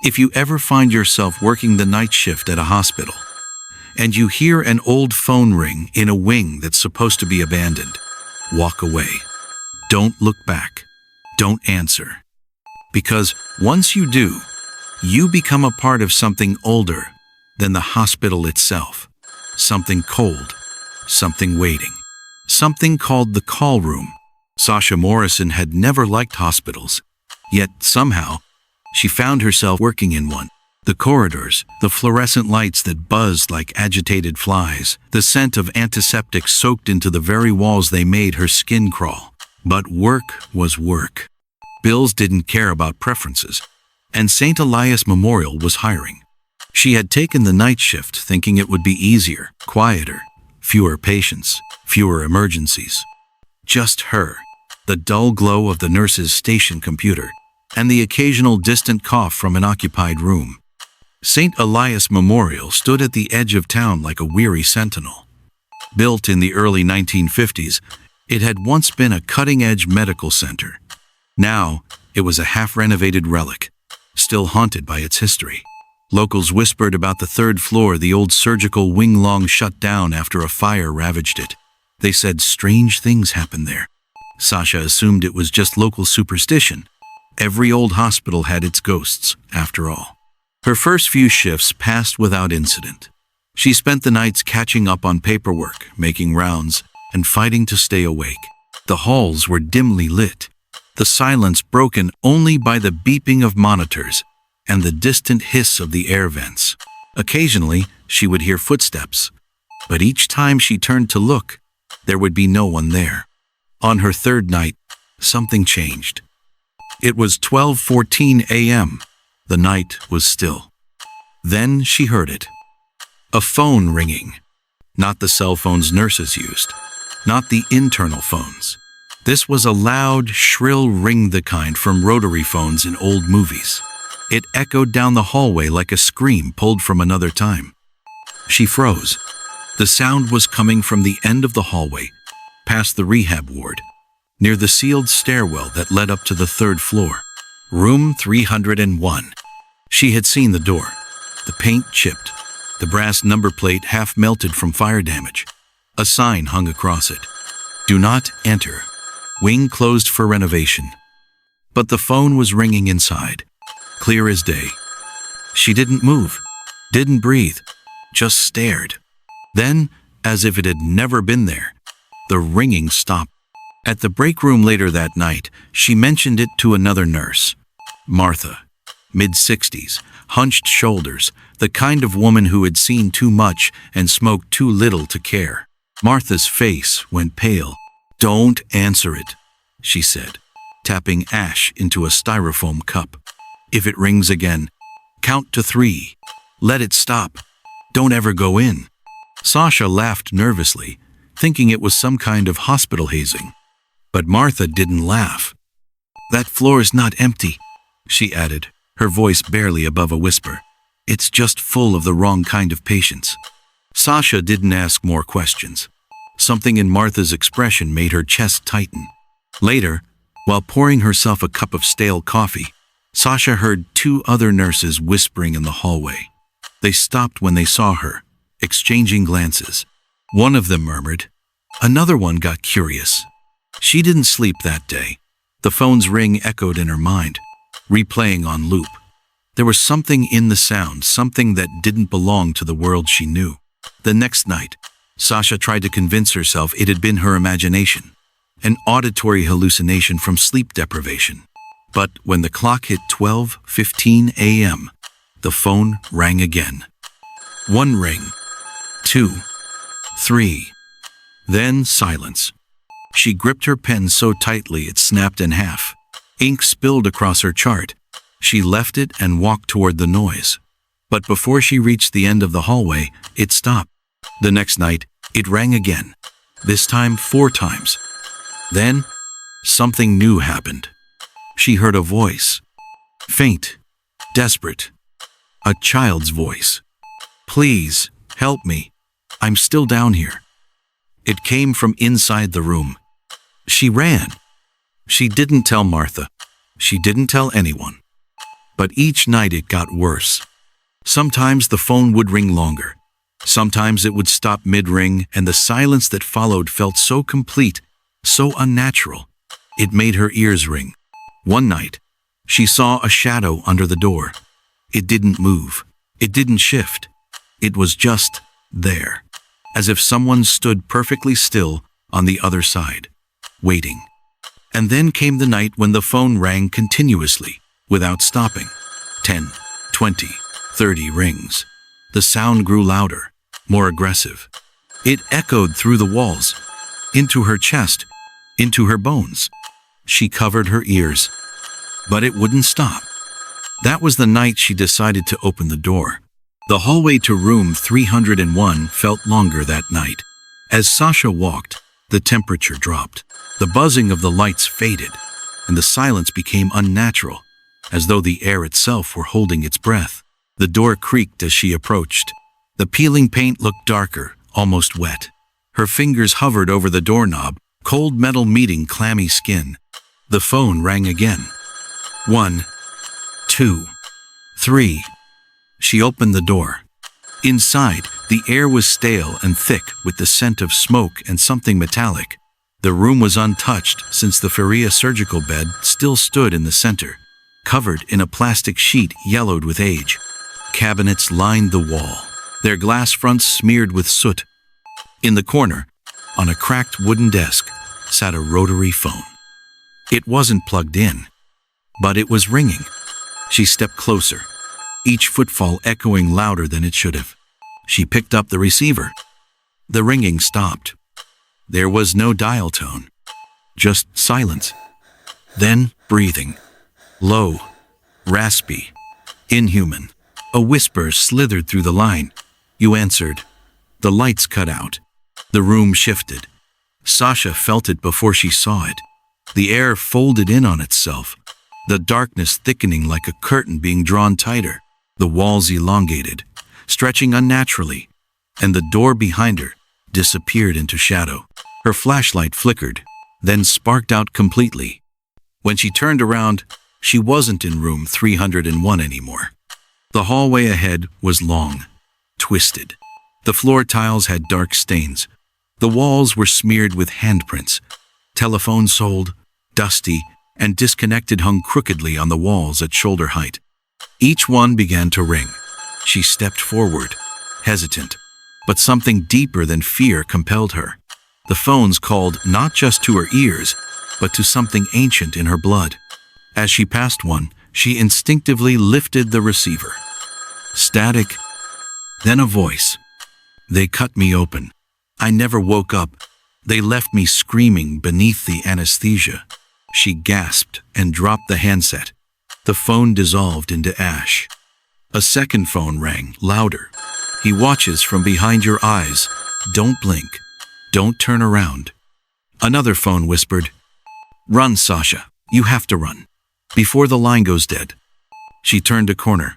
If you ever find yourself working the night shift at a hospital, and you hear an old phone ring in a wing that's supposed to be abandoned, walk away. Don't look back. Don't answer. Because once you do, you become a part of something older than the hospital itself. Something cold, something waiting, something called the call room. Sasha Morrison had never liked hospitals, yet somehow she found herself working in one. The corridors, the fluorescent lights that buzzed like agitated flies, the scent of antiseptic soaked into the very walls they made her skin crawl. But work was work. Bills didn't care about preferences, and St. Elias Memorial was hiring. She had taken the night shift thinking it would be easier, quieter, fewer patients, fewer emergencies. Just her, the dull glow of the nurse's station computer, and the occasional distant cough from an occupied room. St. Elias Memorial stood at the edge of town like a weary sentinel. Built in the early 1950s, it had once been a cutting-edge medical center. Now, it was a half-renovated relic, still haunted by its history. Locals whispered about the third floor the old surgical wing long shut down after a fire ravaged it. They said strange things happened there. Sasha assumed it was just local superstition. Every old hospital had its ghosts, after all. Her first few shifts passed without incident. She spent the nights catching up on paperwork, making rounds, and fighting to stay awake. The halls were dimly lit, the silence broken only by the beeping of monitors and the distant hiss of the air vents. Occasionally, she would hear footsteps, but each time she turned to look, there would be no one there. On her third night, something changed. It was 12:14 a.m. The night was still. Then she heard it. A phone ringing. Not the cell phones nurses used. Not the internal phones. This was a loud, shrill ring, the kind from rotary phones in old movies. It echoed down the hallway like a scream pulled from another time. She froze. The sound was coming from the end of the hallway, past the rehab ward, near the sealed stairwell that led up to the third floor. Room 301. She had seen the door. The paint chipped, the brass number plate half melted from fire damage. A sign hung across it. Do not enter. Wing closed for renovation. But the phone was ringing inside, clear as day. She didn't move, didn't breathe, just stared. Then, as if it had never been there, the ringing stopped. At the break room later that night, she mentioned it to another nurse. Martha, mid-60s, hunched shoulders, the kind of woman who had seen too much and smoked too little to care. Martha's face went pale. Don't answer it, she said, tapping ash into a styrofoam cup. If it rings again, count to 3. Let it stop. Don't ever go in. Sasha laughed nervously, thinking it was some kind of hospital hazing. But Martha didn't laugh. That floor's not empty, she added, her voice barely above a whisper. It's just full of the wrong kind of patients. Sasha didn't ask more questions. Something in Martha's expression made her chest tighten. Later, while pouring herself a cup of stale coffee, Sasha heard 2 other nurses whispering in the hallway. They stopped when they saw her, exchanging glances. One of them murmured. Another one got curious. She didn't sleep that day. The phone's ring echoed in her mind, replaying on loop. There was something in the sound, something that didn't belong to the world she knew. The next night, Sasha tried to convince herself it had been her imagination, an auditory hallucination from sleep deprivation. But when the clock hit 12:15 a.m., the phone rang again. 1 ring, 2, 3, then silence. She gripped her pen so tightly it snapped in half. Ink spilled across her chart. She left it and walked toward the noise. But before she reached the end of the hallway, it stopped. The next night, it rang again, this time 4 times. Then, something new happened. She heard a voice, faint, desperate, a child's voice. Please, help me. I'm still down here. It came from inside the room. She ran. She didn't tell Martha. She didn't tell anyone. But each night it got worse. Sometimes the phone would ring longer. Sometimes it would stop mid-ring, and the silence that followed felt so complete, so unnatural. It made her ears ring. One night, she saw a shadow under the door. It didn't move. It didn't shift. It was just there, as if someone stood perfectly still on the other side, waiting. And then came the night when the phone rang continuously, without stopping. 10, 20, 30 rings. The sound grew louder, more aggressive. It echoed through the walls, into her chest, into her bones. She covered her ears, but it wouldn't stop. That was the night she decided to open the door. The hallway to room 301 felt longer that night. As Sasha walked, the temperature dropped. The buzzing of the lights faded, and the silence became unnatural, as though the air itself were holding its breath. The door creaked as she approached. The peeling paint looked darker, almost wet. Her fingers hovered over the doorknob, cold metal meeting clammy skin. The phone rang again. 1, 2, 3. She opened the door. Inside, the air was stale and thick with the scent of smoke and something metallic. The room was untouched since the Faria surgical bed still stood in the center, covered in a plastic sheet yellowed with age. Cabinets lined the wall, their glass fronts smeared with soot. In the corner, on a cracked wooden desk, sat a rotary phone. It wasn't plugged in, but it was ringing. She stepped closer, each footfall echoing louder than it should have. She picked up the receiver. The ringing stopped. There was no dial tone, just silence. Then breathing, low, raspy, inhuman. A whisper slithered through the line. "You answered." The lights cut out. The room shifted. Sasha felt it before she saw it. The air folded in on itself, the darkness thickening like a curtain being drawn tighter. The walls elongated, stretching unnaturally, and the door behind her disappeared into shadow. Her flashlight flickered, then sparked out completely. When she turned around, she wasn't in room 301 anymore. The hallway ahead was long, twisted. The floor tiles had dark stains. The walls were smeared with handprints. Telephones sold, dusty, and disconnected hung crookedly on the walls at shoulder height. Each one began to ring. She stepped forward, hesitant, but something deeper than fear compelled her. The phones called not just to her ears, but to something ancient in her blood. As she passed one, she instinctively lifted the receiver. Static, then a voice. "They cut me open. I never woke up. They left me screaming beneath the anesthesia." She gasped and dropped the handset. The phone dissolved into ash. A second phone rang, louder. "He watches from behind your eyes. Don't blink. Don't turn around." Another phone whispered, "Run, Sasha. You have to run, before the line goes dead." She turned a corner.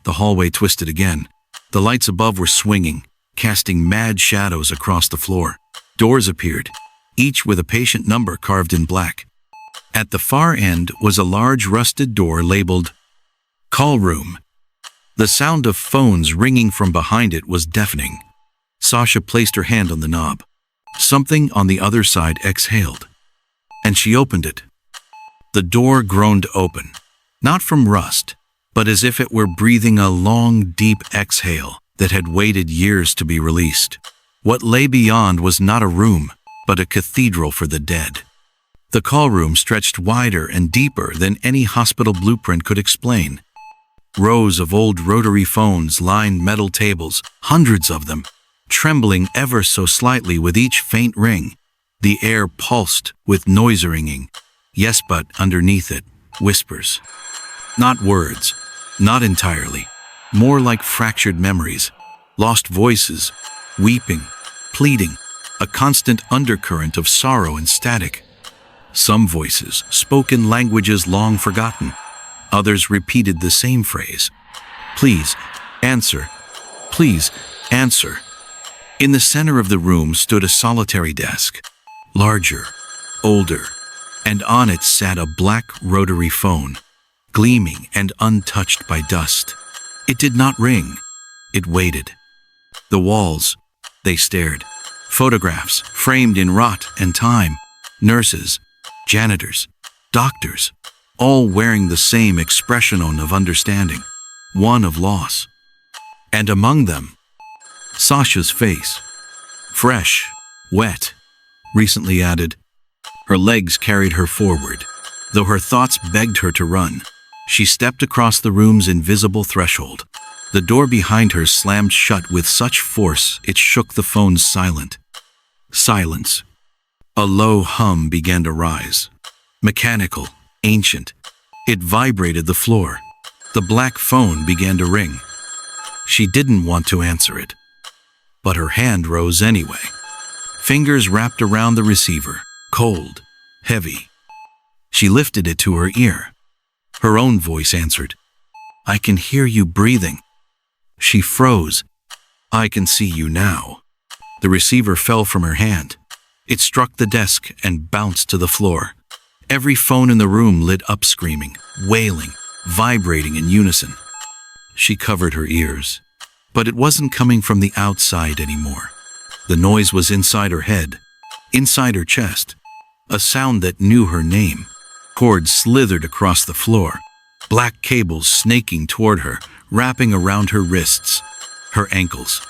The hallway twisted again. The lights above were swinging, casting mad shadows across the floor. Doors appeared, each with a patient number carved in black. At the far end was a large rusted door labeled "Call Room." The sound of phones ringing from behind it was deafening. Sasha placed her hand on the knob. Something on the other side exhaled, and she opened it. The door groaned open, not from rust, but as if it were breathing a long, deep exhale that had waited years to be released. What lay beyond was not a room, but a cathedral for the dead. The call room stretched wider and deeper than any hospital blueprint could explain. Rows of old rotary phones lined metal tables, hundreds of them, trembling ever so slightly with each faint ring. The air pulsed with noise ringing. Yes, but underneath it, whispers. Not words, not entirely. More like fractured memories, lost voices, weeping, pleading, a constant undercurrent of sorrow and static. Some voices spoke in languages long forgotten. Others repeated the same phrase. "Please, answer. Please, answer." In the center of the room stood a solitary desk, larger, older, and on it sat a black rotary phone. gleaming and untouched by dust. It did not ring. It waited. The walls, they stared. Photographs framed in rot and time. Nurses, janitors, doctors, all wearing the same expression of understanding, one of loss. And among them, Sasha's face, fresh, wet, recently added. Her legs carried her forward, though her thoughts begged her to run. She stepped across the room's invisible threshold. The door behind her slammed shut with such force it shook the phone's silence. A low hum began to rise. Mechanical, ancient. It vibrated the floor. The black phone began to ring. She didn't want to answer it, but her hand rose anyway. Fingers wrapped around the receiver, cold, heavy. She lifted it to her ear. Her own voice answered. "I can hear you breathing." She froze. "I can see you now." The receiver fell from her hand. It struck the desk and bounced to the floor. Every phone in the room lit up screaming, wailing, vibrating in unison. She covered her ears, but it wasn't coming from the outside anymore. The noise was inside her head, inside her chest, a sound that knew her name. Cords slithered across the floor, black cables snaking toward her, wrapping around her wrists, her ankles,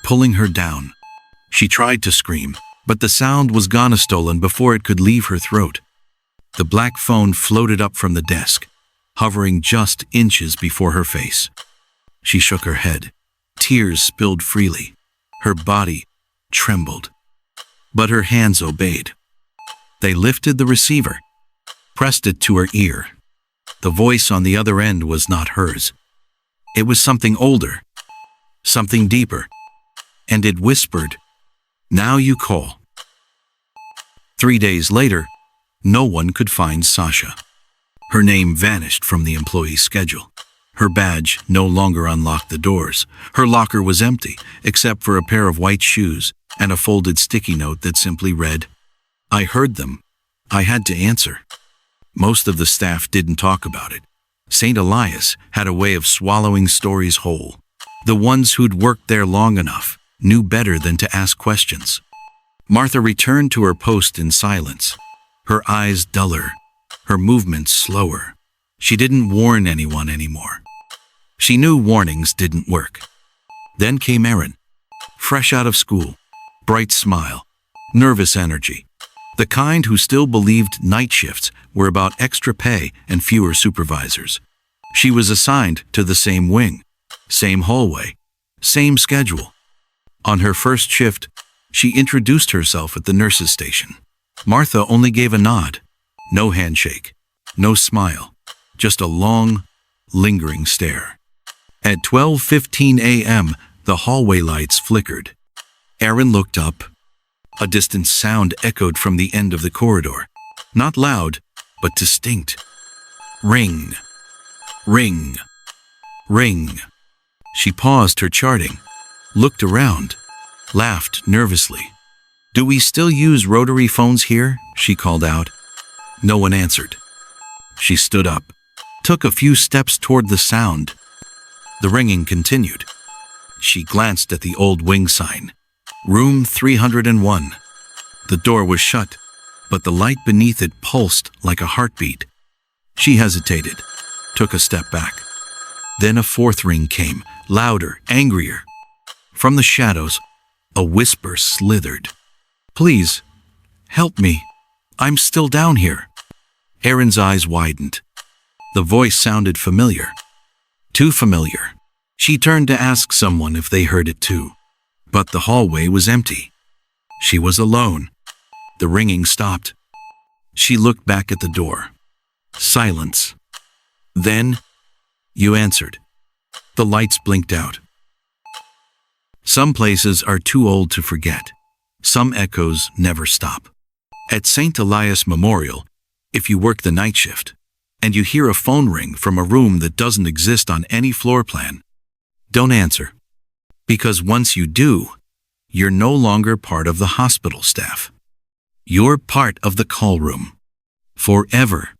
pulling her down. She tried to scream, but the sound was gone stolen before it could leave her throat. The black phone floated up from the desk, hovering just inches before her face. She shook her head. Tears spilled freely. Her body trembled. But her hands obeyed. They lifted the receiver, pressed it to her ear. The voice on the other end was not hers. It was something older, something deeper, and it whispered, "Now you call." 3 days later, no one could find Sasha. Her name vanished from the employee's schedule. Her badge no longer unlocked the doors. Her locker was empty, except for a pair of white shoes and a folded sticky note that simply read, "I heard them. I had to answer." Most of the staff didn't talk about it. St. Elias had a way of swallowing stories whole. The ones who'd worked there long enough knew better than to ask questions. Martha returned to her post in silence, her eyes duller, her movements slower. She didn't warn anyone anymore. She knew warnings didn't work. Then came Erin, fresh out of school, bright smile, nervous energy, the kind who still believed night shifts were about extra pay and fewer supervisors. She was assigned to the same wing, same hallway, same schedule. On her first shift, she introduced herself at the nurse's station. Martha only gave a nod, no handshake, no smile, just a long, lingering stare. At 12:15 a.m., the hallway lights flickered. Erin looked up. A distant sound echoed from the end of the corridor, not loud, but distinct. Ring, ring, ring. She paused her charting, looked around, laughed nervously. "Do we still use rotary phones here?" she called out. No one answered. She stood up, took a few steps toward the sound. The ringing continued. She glanced at the old wing sign. Room 301. The door was shut, but the light beneath it pulsed like a heartbeat. She hesitated, took a step back. Then a fourth ring came, louder, angrier. From the shadows, a whisper slithered. "Please, help me. I'm still down here." Erin's eyes widened. The voice sounded familiar. Too familiar. She turned to ask someone if they heard it too. But the hallway was empty. She was alone. The ringing stopped. She looked back at the door. Silence. Then, "You answered." The lights blinked out. Some places are too old to forget. Some echoes never stop. At St. Elias Memorial, if you work the night shift, and you hear a phone ring from a room that doesn't exist on any floor plan, don't answer. Because once you do, you're no longer part of the hospital staff. You're part of the call room. Forever.